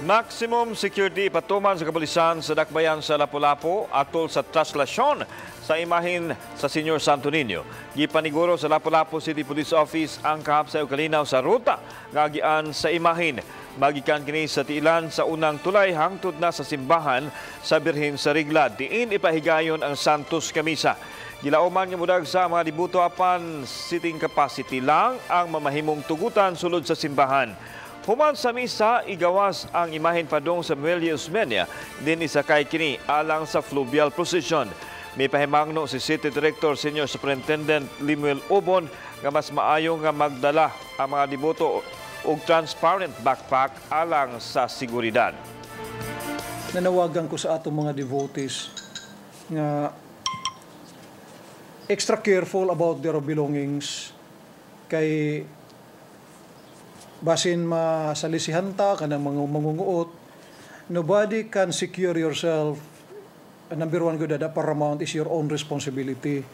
Maximum security patuman sa kapulisan sa dakbayan sa Lapu-Lapu atol sa traslasyon sa imahin sa Senior Santo Niño. Gipaniguro sa Lapu-Lapu City Police Office ang kahapsayo kalinaw sa ruta nga agian sa imahin. Magikan kini sa tiilan sa unang tulay hangtod na sa simbahan sa Birhen sa Rigla. Diin ipahigayon ang Santos Camisa. Gilauman nga mudag sa mga dibuto apan sitting capacity lang ang mamahimong tugutan sulod sa simbahan. Human sa misa, igawas ang imahen padong sa Muelle Osmeña, din isakay kini alang sa fluvial procession. May pahimangno si City Director Senior Superintendent Limuel Obon nga mas maayo nga magdala ang mga diboto og transparent backpack alang sa seguridad. Nanawagan ko sa atong mga devotees nga extra careful about their belongings kay basin masalisihan ta kanang mga mangunguot. Nobody can secure yourself. Number one, good, that paramount is your own responsibility.